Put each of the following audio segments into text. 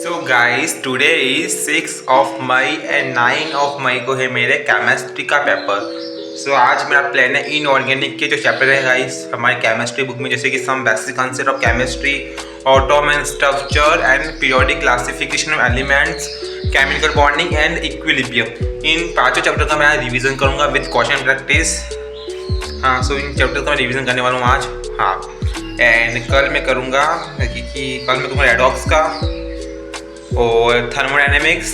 So guys today is 6 and 9 को है मेरे केमिस्ट्री का पेपर। सो आज मेरा प्लान है इनऑर्गेनिक के जो चैप्टर है गाइस हमारे केमिस्ट्री बुक में, जैसे कि some basic concept of chemistry, atom and structure and periodic classification of elements, chemical bonding and equilibrium. इन पांचों चैप्टर का मैं रिवीजन करूंगा विद क्वेश्चन प्रैक्टिस। हाँ, सो इन चैप्टर का मैं रिवीजन करने वाला हूँ आज। हाँ, एंड कल मैं करूँगा रेडॉक्स का और थर्मोडायनेमिक्स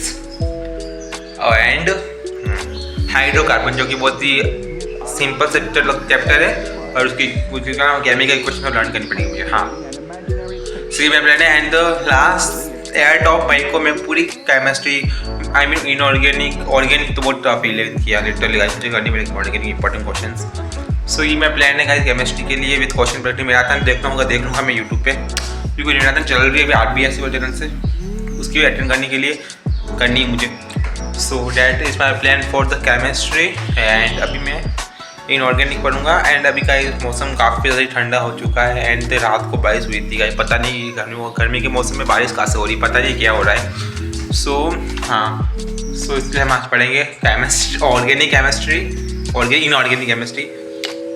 एंड हाइड्रोकार्बन, जो कि बहुत ही सिंपल से चैप्टर है और उसकी केमिकल इक्वेशन लर्न करनी पड़ेगी मुझे। हाँ, सी मैं प्लान है एंड द लास्ट एयर टॉप माइक को मैं पूरी केमिस्ट्री इनऑर्गेनिक ऑर्गेनिक तो बहुत टफ किया लिटरली गाइस, मुझे करनी पड़ेगी ऑर्गेनिक इंपॉर्टेंट क्वेश्चंस। सो ये मैं प्लान है गाइस केमिस्ट्री के लिए विद क्वेश्चन प्रैक्टिस। मेरा था देख लूँगा मैं यूट्यूब पे, क्योंकि मेरा चल रही है अभी RBSC वर्जन से, उसकी अटेंड करने के लिए करनी है मुझे। So that is my plan for the chemistry. And अभी मैं इनऑर्गेनिक पढ़ूंगा। एंड अभी का मौसम काफ़ी ज़्यादा ठंडा हो चुका है एंड रात को बारिश हुई थी गाइस, पता नहीं गर्मी के मौसम में बारिश कहाँ से हो रही, पता नहीं क्या हो रहा है। सो हाँ, सो इसलिए हम आज पढ़ेंगे chemistry, organic chemistry, inorganic chemistry.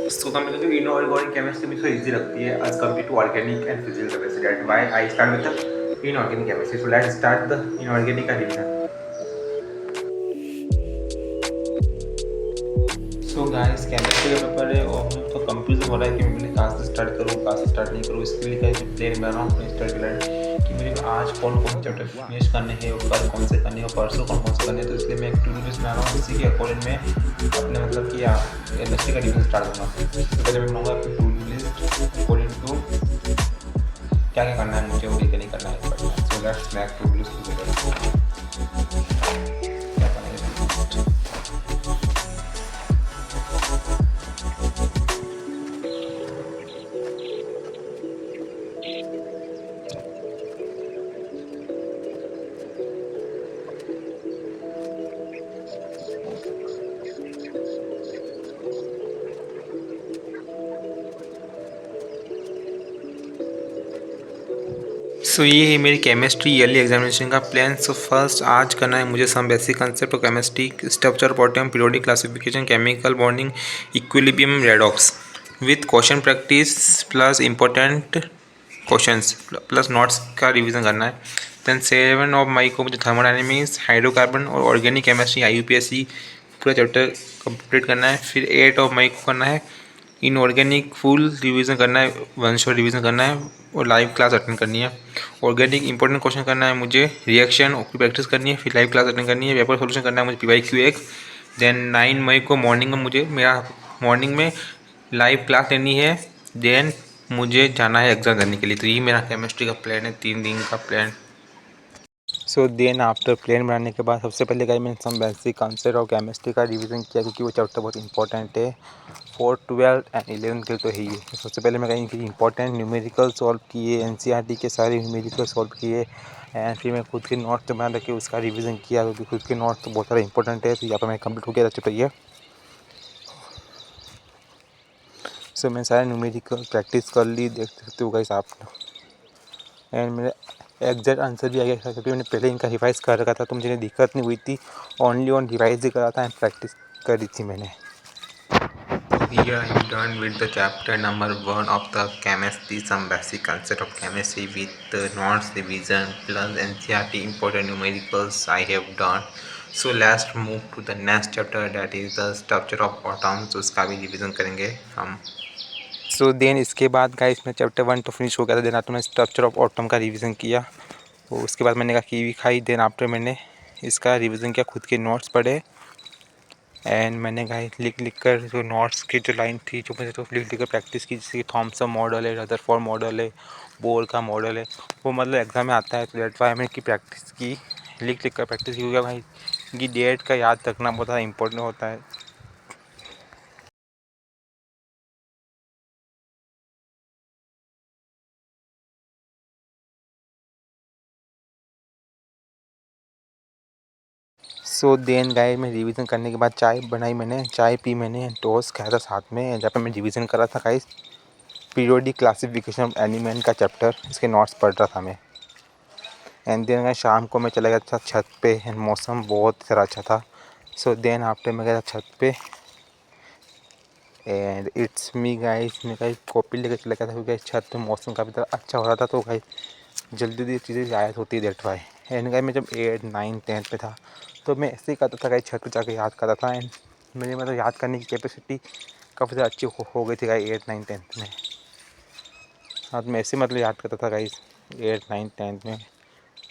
इसको कंपेयर इनऑर्गेनिक केमिस्ट्री भी थोड़ी ईजी लगती है as compare to organic and physical chemistry. That why I start with the inorganic chemistry. So let's start the inorganic का रिवीजन। सो गाइस केमिस्ट्री का paper है और मुझे तो कंफ्यूजन हो रहा है कि मैं कहाँ से स्टार्ट करूँ, कहाँ से स्टार्ट नहीं करूँ। इसके लिए गाइस प्लान बना रहा हूँ अपने स्टार्ट प्लान कि मुझे आज कौन कौन से चैप्टर फिनिश करने हैं और कल कौन से करने हैं और परसों कौन कौन से करने हैं। तो इसलिए मैं एक टू डू लिस्ट बना रहा हूँ, इसी के अकॉर्डिंग में अपने कि केमिस्ट्री का रिवीजन स्टार्ट करूँगा। तो पहले मैं बनाऊँगा अपनी to do list according to क्या क्या करना है मुझे और क्या नहीं करना है। So let's make to do list together. So ये है मेरी केमिस्ट्री ईयरली एग्जामिनेशन का प्लान। सो फर्स्ट आज करना है मुझे some basic concept of chemistry, structure of atom, periodic classification, chemical bonding, equilibrium, redox with question practice plus important questions plus notes का revision करना है। देन 7 ऑफ मई को मुझे थर्मोडायनेमिक्स, हाइड्रोकार्बन और ऑर्गेनिक केमिस्ट्री IUPAC पूरा chapter complete करना है। फिर 8 ऑफ मई को करना है इनऑर्गेनिक फुल रिवीजन करना है, 1 शॉट रिवीजन करना है और लाइव क्लास अटेंड करनी है। ऑर्गेनिक इंपॉर्टेंट क्वेश्चन करना है मुझे, रिएक्शन की प्रैक्टिस करनी है, फिर लाइव क्लास अटेंड करनी है, पेपर सोल्यूशन करना है मुझे PYQ एक। देन 9 मई को मॉर्निंग में मुझे मॉर्निंग में लाइव क्लास लेनी है। देन मुझे जाना है एग्ज़ाम देने के लिए। तो ये मेरा केमिस्ट्री का प्लान है, 3 दिन का plan. So then after plan बनाने के बाद सबसे पहले गाइस मैंने सम बेसिक कॉन्सेप्ट और केमिस्ट्री का रिवीजन किया, क्योंकि वो चैप्टर बहुत इंपॉर्टेंट है फॉर 12th एंड 11th के तो है ही। सबसे पहले मैं कहीं इंपॉर्टेंट न्यूमेरिकल सॉल्व किए, NCERT के सारे न्यूमेरिकल सॉल्व किए एंड फिर मैं खुद के नोट्स बना रखे उसका रिवीजन किया, क्योंकि खुद के नोट्स तो बहुत सारे इंपॉर्टेंट है। तो यहाँ पर मैं कंप्लीट हो गया चैप्टर ये। सो मैं सारे न्यूमेरिकल प्रैक्टिस कर ली, देख सकते हो गाइस आप। एंड मेरे एग्जैक्ट आंसर भी आ गया था, क्योंकि मैंने पहले इनका रिवाइज़ कर रखा था, तो मुझे दिक्कत नहीं हुई थी। ओनली ऑन रिवाइज ही करा था एंड प्रैक्टिस करी थी मैंने। Here I am done with the chapter number 1 of the chemistry, some basic concept of chemistry with the notes revision plus NCERT important numericals I have done. So let's move to the next chapter, that is the structure of atoms। तो उसका भी revision करेंगे हम। So then इसके बाद guys में chapter 1 तो finish हो गया था। देन आफ्टर मैंने स्ट्रक्चर ऑफ एटम का रिवीजन किया, तो उसके बाद मैंने कहा कीवी खाई। देन आफ्टर मैंने इसका रिवीजन किया, खुद के नोट्स पढ़े एंड मैंने गाइस लिख कर जो नोट्स की जो लाइन थी जो मुझे तो लिख कर प्रैक्टिस की, जैसे कि थॉमसन मॉडल है, रदरफोर्ड मॉडल है, बोर का मॉडल है, वो मतलब एग्जाम में आता है। तो डेट वाई मैंने की प्रैक्टिस की, लिख कर प्रैक्टिस की, क्योंकि भाई कि डेट का याद रखना बहुत ज़्यादा इंपॉर्टेंट होता है। सो देन गाइस मैं रिवीजन करने के बाद चाय बनाई, मैंने चाय पी, मैंने टोस्ट खाया था साथ में, जहाँ पे मैं रिवीजन कर रहा था guys periodic classification of element का चैप्टर, इसके नोट्स पढ़ रहा था मैं। एंड देन शाम को मैं चला गया था छत पे एंड मौसम बहुत ज़रा अच्छा था। सो देन आफ्टर मैं गया छत पे एंड इट्स मी गाइस, मैं गाइस कॉपी लेकर चला गया था क्योंकि छत पे मौसम काफ़ी ज़्यादा अच्छा हो रहा था। तो गाइस जल्दी जल्दी चीज़ें याद होती है, दैट वाई। एंड गाइस मैं जब 8, 9, 10 पे था तो मैं ऐसे ही करता था गाइस, छत पे जाकर याद करता था। एंड मेरी मतलब याद करने की कैपेसिटी काफ़ी ज़्यादा अच्छी हो गई थी गाइस 8, 9, 10 में। हाँ, तो मैं ऐसे मतलब याद करता था गाइस 8, 9, 10 में।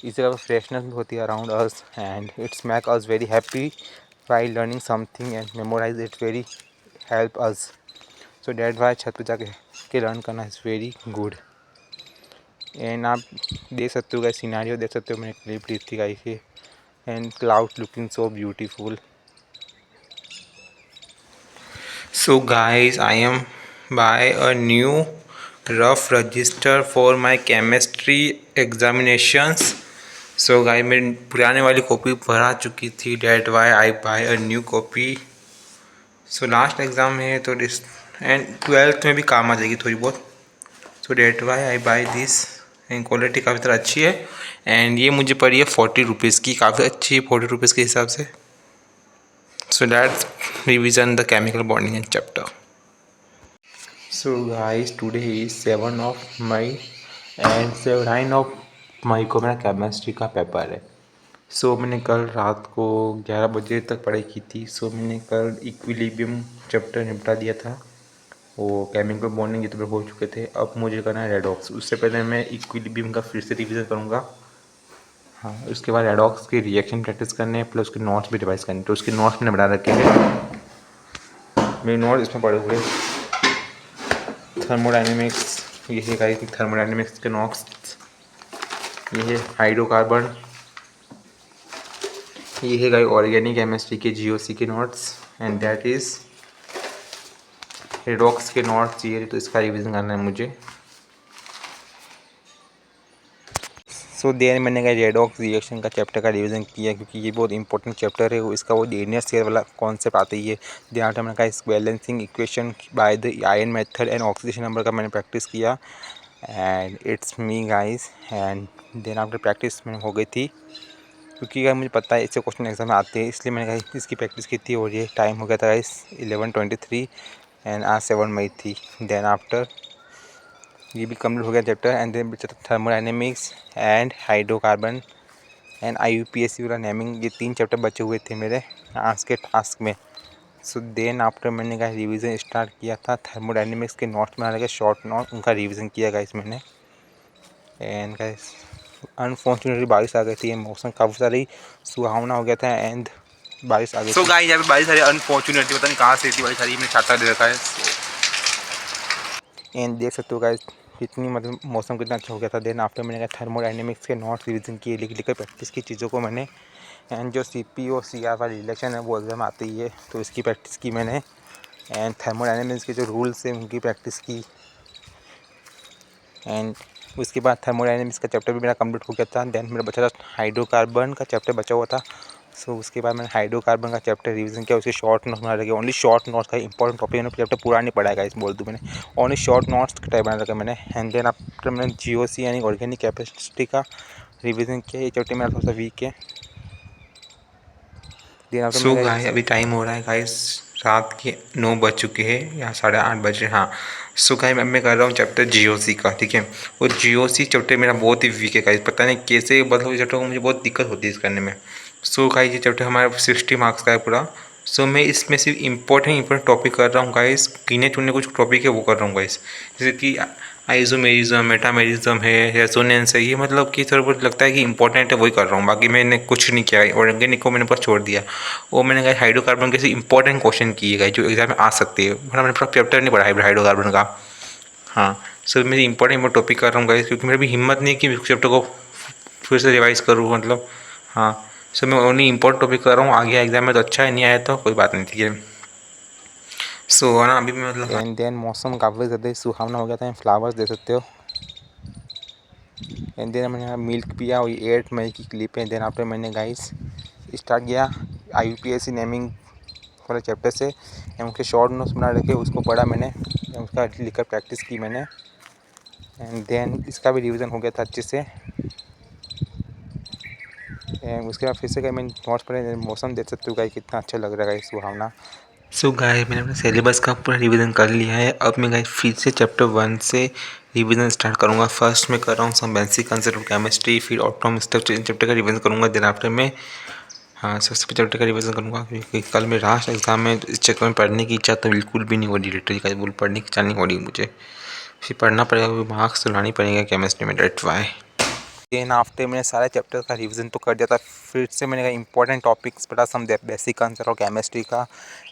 इस जगह फ्रेशनेस भी होती है around us and it's make us very happy while learning something and memorise it very help us. So that why छत पे जाके लर्न करना इज़ वेरी गुड। एंड आप देख सकते हो गाइस, सिनेरियो देख सकते हो, मैंने क्लिप ली थी गाइस ये। And cloud looking so beautiful. So guys I am buy a new rough register for my chemistry examinations. So guys मेरी पुराने वाली कॉपी भरा चुकी थी, that why I buy a new copy. So last exam है तो this and 12th में भी काम आ जाएगी थोड़ी बहुत। So date why I buy this and quality काफ़ी तरह अच्छी है। एंड ये मुझे पड़ी है 40 रुपीज़ की, काफ़ी अच्छी है 40 रुपीज़ के हिसाब से। So let's revision the chemical bonding and chapter. So guys today is 7 of May and 9 of May को मेरा केमिस्ट्री का पेपर है। सो मैंने कल रात को 11 बजे तक पढ़ाई की थी। सो मैंने कल इक्विलिब्रियम चैप्टर निपटा दिया था। वो केमिकल बॉन्डिंग ये तो हो चुके थे, अब मुझे करना है रेडॉक्स। उससे पहले मैं इक्विलिब्रियम का फिर से रिवीजन करूँगा। हाँ, उसके बाद रेडॉक्स के रिएक्शन प्रैक्टिस करने हैं, प्लस उसके नोट्स भी रिवाइज करने। तो उसके नोट्स मैंने बना रखे हैं, मेरे नोट इसमें पड़े हुए। थर्मोडाइनमिक्स, ये है गाइस थर्मोडाइनमिक्स के नोट्स। ये है हाइड्रोकार्बन, ये है गाइस ऑर्गेनिक केमिस्ट्री के जीओसी के notes and that is redox के नोट्स ये। तो इसका रिवीजन करना है मुझे। सो देर मैंने कहा रेडॉक्स रिएक्शन का चैप्टर का रिवीजन किया क्योंकि ये बहुत इंपॉर्टेंट चैप्टर है। इसका वो लीनियर शेयर वाला कॉन्सेप्ट आता ही है। देन आफ्टर मैंने कहा इस balancing equation by the ion method and oxidation number का मैंने प्रैक्टिस किया and it's me guys. And then after practice मैंने हो गई थी क्योंकि अगर मुझे पता है इससे क्वेश्चन एग्जाम में आते हैं, इसलिए मैंने कहा इसकी प्रैक्टिस की थी। और ये टाइम हो गया था गाइस 11:23 एंड आज 7 मई थी। देन आफ्टर ये भी कम्प्लीट हो गया chapter and then thermodynamics and hydrocarbon and IUPAC वाला नेमिंग, ये 3 चैप्टर बचे हुए थे मेरे आज के टास्क में। सो देन आफ्टर मैंने कहा रिवीजन स्टार्ट किया था। थर्मोडाइनमिक्स के नोट्स बना लगे, शॉर्ट नोट, उनका रिवीजन किया गाइस मैंने। एंड गाइस अनफॉर्चुनेटली बारिश आ गई थी, मौसम काफ़ी सारी सुहावना हो गया था एंड बारिश आ गई। सो गाइस यहाँ पे बारिश आ रही है अनफॉर्चुनेटली, पता नहीं कहाँ से थी बारिश आ रही है। मैंने छाता दे रखा है एंड देख सकते हो गाइस कितनी मतलब मौसम कितना अच्छा हो गया था। देन आफ्टर मैंने कहा थर्मोडाइनमिक्स के नोट्स रिवीजन किए, लिख लिख कर प्रैक्टिस की चीज़ों को मैंने। एंड जो CP और CR वाली रिलेक्शन है वो एग्ज़ाम आती ही है, तो इसकी प्रैक्टिस की मैंने। एंड थर्मोडाइनमिक्स के जो रूल्स हैं उनकी प्रैक्टिस की। एंड उसके बाद थर्मोडाइनमिक्स का चैप्टर भी मेरा कंप्लीट हो गया था। देन मेरा बचा था हाइड्रोकार्बन का चैप्टर बचा हुआ था। सो उसके बाद मैंने हाइड्रोकार्बन का चैप्टर रिवीजन किया, उसके शॉर्ट नोट्स बना रखे। ओनली शॉर्ट नोट्स का इंपॉर्टेंट टॉपिक है, चैप्टर पूरा नहीं पढ़ा है इस बोल दूँ मैंने, ओनली शॉर्ट नोट्स का टाइप बना रखा मैंने। एंड देन आफ्टर मैंने GOC यानी ऑर्गेनिक कैपेसिटी का रिवीजन किया। ये चैप्टर मेरा थोड़ा सा वीक है। सो गाइस अभी टाइम हो रहा है गाइस, रात के 9 बज चुके हैं या 8:30 बजे। हाँ, सो गाइस मैं कर रहा हूँ चैप्टर GOC का, ठीक है। और GOC चैप्टर मेरा बहुत ही वीक है गाइस, पता नहीं कैसे मतलब चैप्टर को मुझे बहुत दिक्कत होती है इस करने में। सो गाइस ये चैप्टर हमारा 60 मार्क्स का है पूरा। सो मैं इसमें सिर्फ इंपॉर्टेंट टॉपिक कर रहा हूँ गाइस, गिने चुने कुछ टॉपिक है वो कर रहा हूँ गाइस, जैसे कि आइसोमेरिज्म, मेटामेरिज्म है, रेजोनेंस है। ये मतलब कि थोड़ा बहुत लगता है कि इंपॉर्टेंट है, वही कर रहा हूँ। बाकी मैंने कुछ नहीं किया और ऑर्गेनिक को मैंने ऊपर छोड़ दिया। वो मैंने कहा हाइड्रोकार्बन के इंपॉर्टेंट क्वेश्चन किए गए जो एग्जाम में आ सकते हैं, वरना मैंने पूरा चैप्टर नहीं पढ़ा हाइड्रोकार्बन का। हाँ, सो मेरी इंपॉर्टेंट टॉपिक कर रहा हूँ गाइस, क्योंकि मेरी भी हिम्मत नहीं कि चैप्टर को फिर से रिवाइज करूँ मतलब। हाँ, सो मैं ओनली इंपॉर्टेंट टॉपिक कर रहा हूँ। आगे एग्जाम में तो अच्छा है, नहीं आया तो कोई बात नहीं, ठीक है। सो ना अभी मैं मतलब एंड देन मौसम काफ़ी ज़्यादा सुहावना हो गया था, फ्लावर्स दे सकते हो। एंड देन मैंने मिल्क पिया, और 8 मई की क्लिप है। देन आफ्टर मैंने गाइस स्टार्ट किया IUPAC नेमिंग वाले चैप्टर से, उनके शॉर्ट नोट्स बना रखे, उसको पढ़ा मैंने, उसका लिखकर प्रैक्टिस की मैंने। एंड देन इसका भी रिवीजन हो गया था अच्छे से। उसके बाद फिर से कहीं मैंने नोट्स पढ़े, मौसम देख सकते हो गाइस कितना अच्छा लग रहा है गाइस, सुहावना। सो गाइस मैंने अपने सिलेबस का पूरा रिवीजन कर लिया है। अब मैं गाइस फिर से चैप्टर 1 से रिवीजन स्टार्ट करूँगा। फर्स्ट मैं कर रहा हूँ some basic concept of chemistry, फिर ऑटोम स्ट्रक्चर, इन चैप्टर का रिवीजन करूँगा। देन आफ्टर में हाँ सबसे चैप्टर का रिवीजन करूँगा, क्योंकि कल मेरा लास्ट एग्जाम में इस चक्कर में पढ़ने की इच्छा तो बिल्कुल भी नहीं हो रही, लिटरली का बोल पढ़ने की इच्छा नहीं हो रही मुझे। फिर पढ़ना पड़ेगा, मार्क्स तो लानी पड़ेगा केमिस्ट्री में, डेट वाई। देन आफ्टर मैंने सारे चैप्टर का रिवीजन तो कर दिया था, फिर से मैंने इंपॉर्टेंट टॉपिक्स पढ़ा, सम बेसिक कंसेप्ट और केमिस्ट्री का,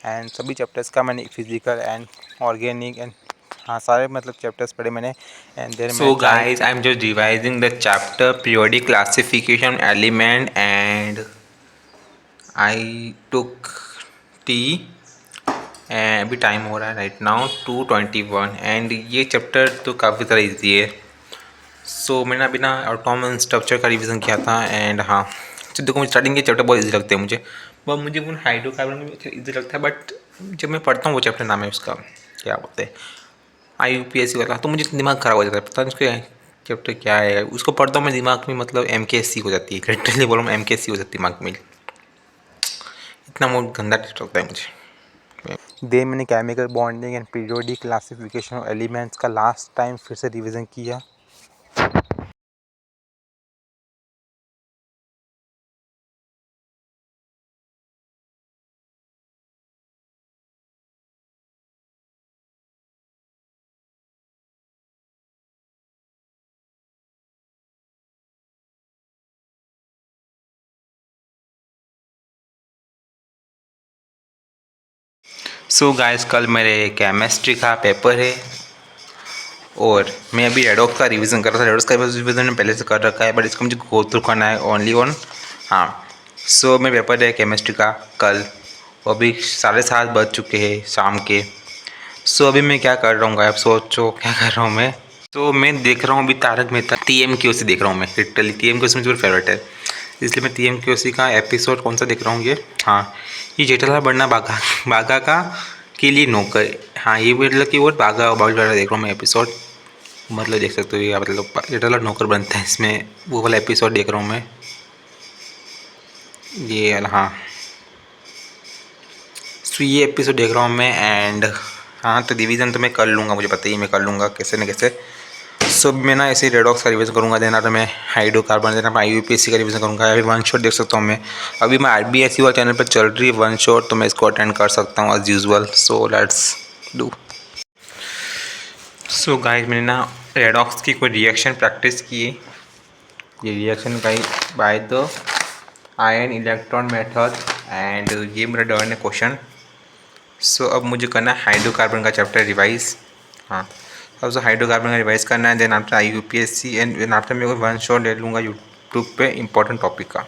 एंड सभी चैप्टर्स का मैंने फिजिकल एंड ऑर्गेनिक एंड हाँ सारे मतलब चैप्टर्स पढ़े मैंने। And then So guys, I'm just revising the chapter periodic classification element and I took tea and अभी टाइम हो रहा है राइट नाउ 2:21 एंड ये चैप्टर तो काफ़ी ज़्यादा ईजी है। सो मैंने अभी ना एटॉमिक स्ट्रक्चर का रिवीजन किया था एंड हाँ तो देखो मुझे स्टार्टिंग के चैप्टर बहुत ईजी लगते हैं मुझे, वो मुझे वो हाइड्रोकार्बन भी ईजी लगता है, बट जब मैं पढ़ता हूँ वो चैप्टर नाम है उसका क्या बोलते हैं IUPAC वाला, तो मुझे दिमाग ख़राब हो जाता है, पता नहीं उसके चैप्टर क्या है, उसको पढ़ता हूँ मैं दिमाग में मतलब MKSC हो जाती है, लिटरली बोल रहा हूँ MKSC हो जाती है दिमाग में, इतना बहुत गंदा टेस्ट लगता है मुझे। देन मैंने chemical bonding and periodic classification of elements का लास्ट टाइम फिर से रिवीजन किया। सो गाइस कल मेरे केमिस्ट्री का पेपर है और मैं अभी रेडॉक्स का रिवीजन कर रहा था। रेडॉक्स का रिवीजन मैंने पहले से कर रखा है, बट इसको मुझे गो थ्रू करना है ओनली ऑन हाँ। सो मेरा पेपर है केमिस्ट्री का कल, वो अभी 7:30 बज चुके हैं शाम के। सो अभी मैं क्या कर रहा हूँ, आप सोचो क्या कर रहा हूँ मैं। तो मैं देख रहा हूँ अभी तारक मेहता TMQC देख रहा हूँ मैं, लिटरली TMQC मुझे फेवरेट है, इसलिए मैं TMQC का एपिसोड कौन सा देख रहा हूँ ये हाँ ये जेठालाल बनना बाघा बाघा का के लिए नौकर, हाँ ये मतलब कि वो बाघा बहुत ज़्यादा देख रहा हूँ मैं एपिसोड, मतलब देख सकते हो ये मतलब जेठालाल नौकर बनता है इसमें, वो वाला एपिसोड देख रहा हूँ मैं ये हाँ। तो ये एपिसोड देख रहा हूँ मैं एंड हाँ तो रिवीजन तो मैं कर लूँगा, मुझे पता ही मैं कर लूँगा कैसे न कैसे। सो मैं ना ऐसे ही रेडॉक्स का रिवीजन करूँगा, देना तो मैं हाइड्रोकार्बन, देना मैं IUPAC का रिवीजन करूँगा। अभी वन शॉट देख सकता हूँ मैं, अभी मैं RBSC वाले चैनल पर चल रही है वन शॉट, तो मैं इसको अटेंड कर सकता हूँ as usual. So let's do. So guys मैंने ना रेडॉक्स की कोई रिएक्शन प्रैक्टिस की है, ये reaction by the ion electron method and ये मेरा डन है क्वेश्चन। सो अब मुझे करना है हाइड्रोकार्बन का चैप्टर रिवाइज हाँ। अब सो हाइड्रोकार्बन का रिवाइज करना है, then after IUPAC and then after मैं वन शॉट ले लूँगा यूट्यूब पे इंपॉर्टेंट टॉपिक का।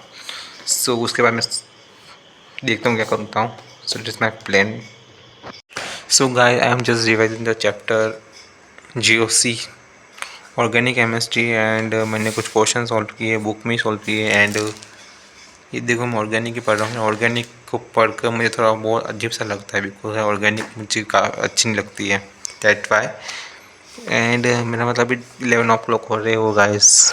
सो उसके बाद मैं देखता हूँ क्या करता हूँ। So it is my plan. So guys I am just revising the chapter GOC organic chemistry and मैंने कुछ क्वेश्चन सॉल्व किए, बुक में सॉल्व किए एंड ये देखो मैं ऑर्गेनिक ही पढ़ रहा हूँ। ऑर्गेनिक को पढ़कर मुझे थोड़ा बहुत अजीब सा लगता है, बिकॉज ऑर्गेनिक मुझे अच्छी नहीं लगती है, दैट वाई। एंड मेरा मतलब अभी 11 o'clock हो रहे हो गाइस,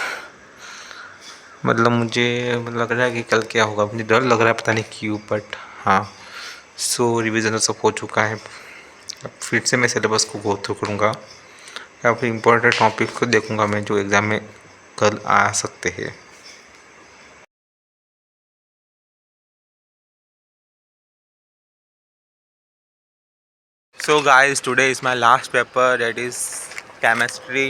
मतलब मुझे मतलब लग रहा है कि कल क्या होगा, मुझे डर लग रहा है पता नहीं क्यों, बट हाँ। सो रिवीजन तो सब हो चुका है, अब फिर से मैं सिलेबस को गो थ्रू करूँगा या फिर इम्पोर्टेंट टॉपिक को देखूँगा मैं जो एग्ज़ाम में कल आ सकते हैं। सो guys today is my last paper, that is chemistry.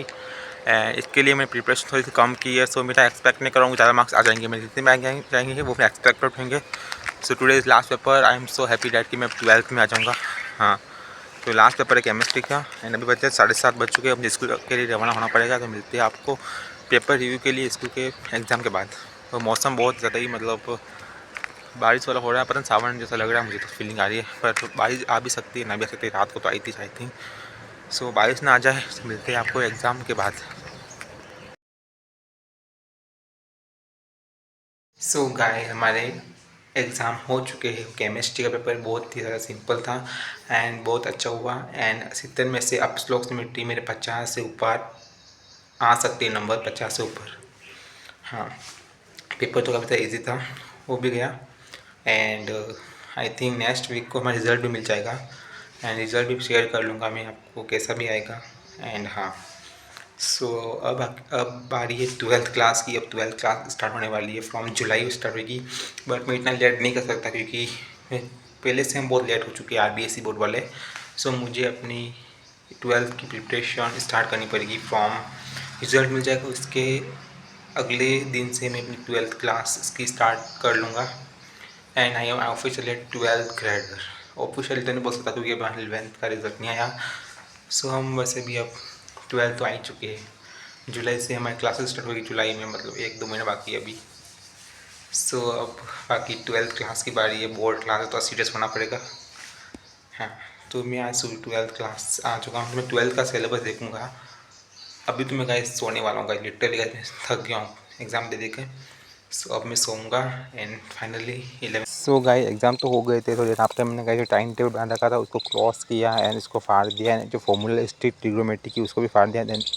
इसके लिए मैंने प्रिपरेशन थोड़ी सी कम की है, सो मेरा एक्सपेक्ट नहीं करूँगा ज़्यादा मार्क्स आ जाएंगे, मेरे जितने भी जाएंगे वो मैं एक्सपेक्ट होंगे। So today is last paper, I am so happy that कि मैं 12th में आ जाऊँगा हाँ। तो लास्ट पेपर है केमिस्ट्री का एंड अभी बच्चे 7:30 बज चुके हैं, मुझे स्कूल के लिए रवाना होना पड़ेगा। तो मिलते हैं आपको पेपर रिव्यू के लिए स्कूल के एग्ज़ाम के बाद। तो मौसम बहुत ज़्यादा ही मतलब बारिश वाला हो रहा है, पर सावन जैसा लग रहा है मुझे, तो फीलिंग आ रही है, पर तो बारिश आ भी सकती है ना भी आ सकती है, रात को तो आई थी आई थिंक। सो बारिश ना आ जाए तो मिलते हैं आपको एग्ज़ाम के बाद। सो गाइस हमारे एग्ज़ाम हो चुके हैं, केमिस्ट्री का पेपर बहुत ही ज़्यादा सिंपल था एंड बहुत अच्छा हुआ एंड 70 में से अप्रोक्सीमेटली मेरे 50 से ऊपर आ सकते हैं नंबर, 50 से ऊपर हाँ। पेपर तो काफ़ी ज़्यादा ईजी था, वो भी गया। And I think next week को हमारा रिज़ल्ट भी मिल जाएगा एंड रिज़ल्ट भी शेयर कर लूँगा मैं आपको कैसा भी आएगा। एंड हाँ, सो अब बारी है 12th क्लास की। अब 12th क्लास स्टार्ट होने वाली है, फ्रॉम जुलाई स्टार्ट होगी। बट मैं इतना लेट नहीं कर सकता क्योंकि पहले से हम बहुत लेट हो चुके हैं RBSE बोर्ड वाले। सो मुझे अपनी 12th की प्रिपरेशन स्टार्ट करनी पड़ेगी। फ्रॉम रिज़ल्ट मिल जाएगा उसके अगले दिन से मैं अपनी 12th क्लास की स्टार्ट कर लूँगा। And I am officially 12th grader. Officially तो नहीं बोल सकता क्योंकि अब 11th का रिजल्ट नहीं आया। सो हम वैसे भी अब 12th तो आ ही चुके हैं। जुलाई से हमारी क्लासेस स्टार्ट होगी, जुलाई में, मतलब 1-2 महीने बाकी है अभी। सो अब बाकी 12th क्लास की बारी है। बोर्ड क्लास है तो सीरियस होना पड़ेगा। हाँ, तो मैं आज 12th क्लास आ चुका हूँ। तो मैं 12th का सिलेबस देखूँगा। अभी तो मैं गाइस सोने वाला हूँ गाइस, लिटरली गाइस थक गया हूँ एग्ज़ाम दे के। सो अब मैं सोऊंगा and finally 11। So guys exam तो हो गए थे, तो जैसे आफ्टर मैंने गाइस जो टाइम टेबल बना रखा था उसको क्रॉस किया एंड इसको फाड़ दिया। जो फॉर्मूला स्ट्रिक ट्रिग्नोमेट्री की उसको भी फाड़ दिया। देन